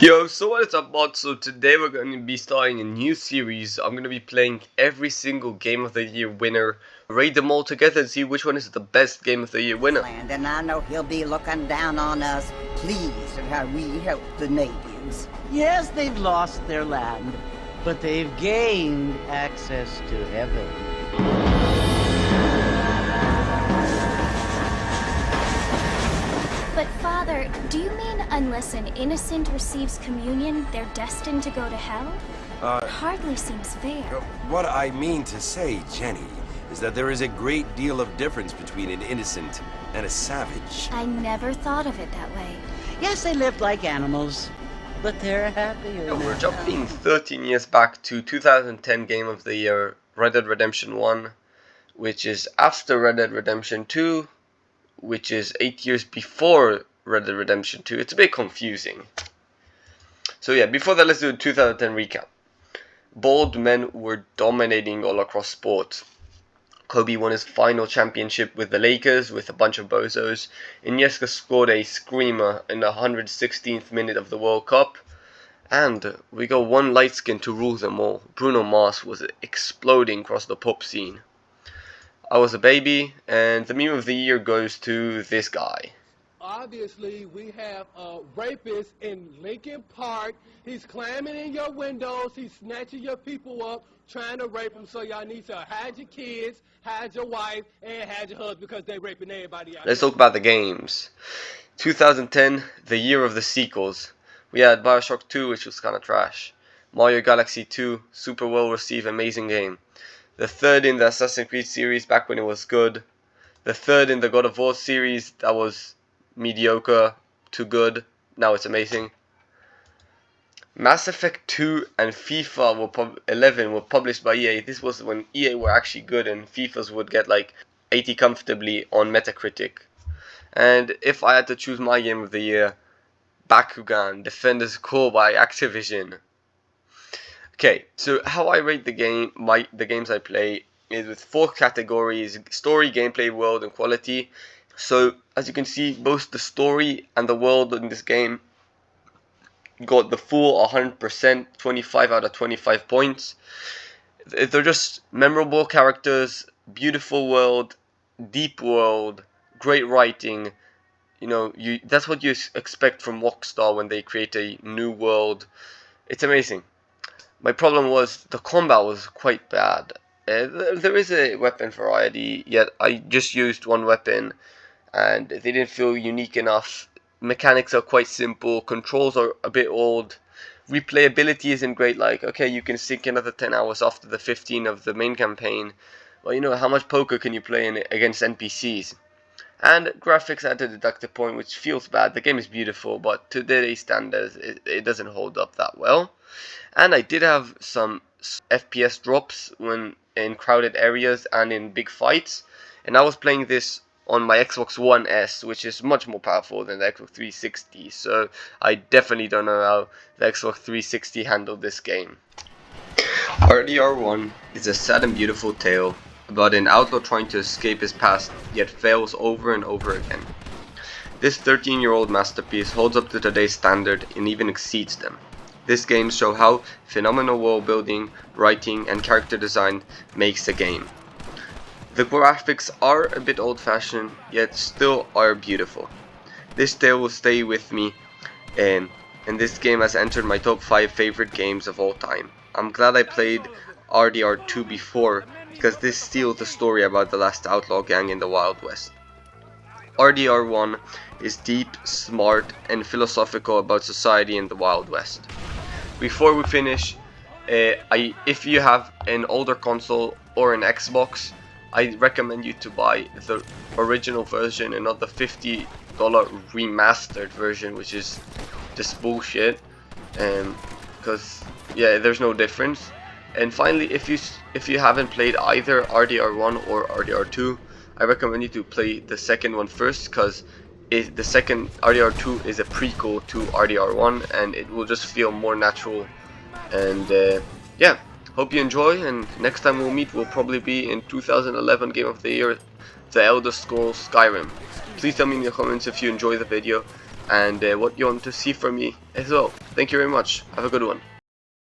Yo, so what is up, mod? So today we're going to be starting a new series. I'm going to be playing every single Game of the Year winner, rate them all together and see which one is the best Game of the Year winner. And I know he'll be looking down on us, pleased at how we help the natives. Yes, they've lost their land, but they've gained access to heaven. But Father, do you mean unless an innocent receives communion, they're destined to go to hell? It hardly seems fair. What I mean to say, Jenny, is that there is a great deal of difference between an innocent and a savage. I never thought of it that way. Yes, they lived like animals, but they're happier now. We're jumping 13 years back to 2010 Game of the Year, Red Dead Redemption 1, which is after Red Dead Redemption 2, which is 8 years before Red Dead Redemption 2. It's a bit confusing. So yeah, before that, let's do a 2010 recap. Bald men were dominating all across sports. Kobe won his final championship with the Lakers with a bunch of bozos. Iniesta scored a screamer in the 116th minute of the World Cup. And we got one light skin to rule them all. Bruno Mars was exploding across the pop scene. I was a baby, and the meme of the year goes to this guy. Obviously, we have a rapist in Lincoln Park. He's climbing in your windows. He's snatching your people up, trying to rape them. So y'all need to hide your kids, hide your wife, and hide your husband because they raping everybody out Let's there. talk about the games. 2010, the year of the sequels. We had Bioshock 2, which was kind of trash. Mario Galaxy 2, super well received, amazing game. The third in the Assassin's Creed series back when it was good. The third in the God of War series that was mediocre to good. Now it's amazing. Mass Effect 2 and FIFA 11 were published by EA. This was when EA were actually good and FIFAs would get like 80 comfortably on Metacritic. And if I had to choose my game of the year, Bakugan, Defenders Core by Activision. Okay, so how I rate the games I play is with 4 categories: story, gameplay, world, and quality. So as you can see, both the story and the world in this game got the full 100%, 25 out of 25 points. They're just memorable characters, beautiful world, deep world, great writing. You know, that's what you expect from Rockstar when they create a new world. It's amazing. My problem was the combat was quite bad. There is a weapon variety, yet I just used one weapon and they didn't feel unique enough. Mechanics are quite simple, controls are a bit old, replayability isn't great. Like, okay, you can sink another 10 hours after the 15 of the main campaign. Well, you know, how much poker can you play against NPCs? And graphics at a deductive point, which feels bad. The game is beautiful, but to today's standards, it doesn't hold up that well. And I did have some FPS drops when in crowded areas and in big fights. And I was playing this on my Xbox One S, which is much more powerful than the Xbox 360. So I definitely don't know how the Xbox 360 handled this game. RDR1 is a sad and beautiful tale about an outlaw trying to escape his past, yet fails over and over again. This 13-year-old masterpiece holds up to today's standard and even exceeds them. This game shows how phenomenal world building, writing, and character design makes a game. The graphics are a bit old-fashioned, yet still are beautiful. This tale will stay with me, and this game has entered my top 5 favorite games of all time. I'm glad I played RDR2 before, because this steals the story about the last outlaw gang in the Wild West. RDR1 is deep, smart, and philosophical about society in the Wild West. Before we finish, if you have an older console or an Xbox, I recommend you to buy the original version and not the $50 remastered version, which is just bullshit. Because yeah, there's no difference. And finally, if you haven't played either RDR1 or RDR2, I recommend you to play the second one first, because the second RDR2 is a prequel to RDR1 and it will just feel more natural. And yeah, hope you enjoy, and next time we'll meet will probably be in 2011 Game of the Year, The Elder Scrolls Skyrim. Please tell me in the comments if you enjoy the video, and what you want to see from me as well. Thank you very much. Have a good one.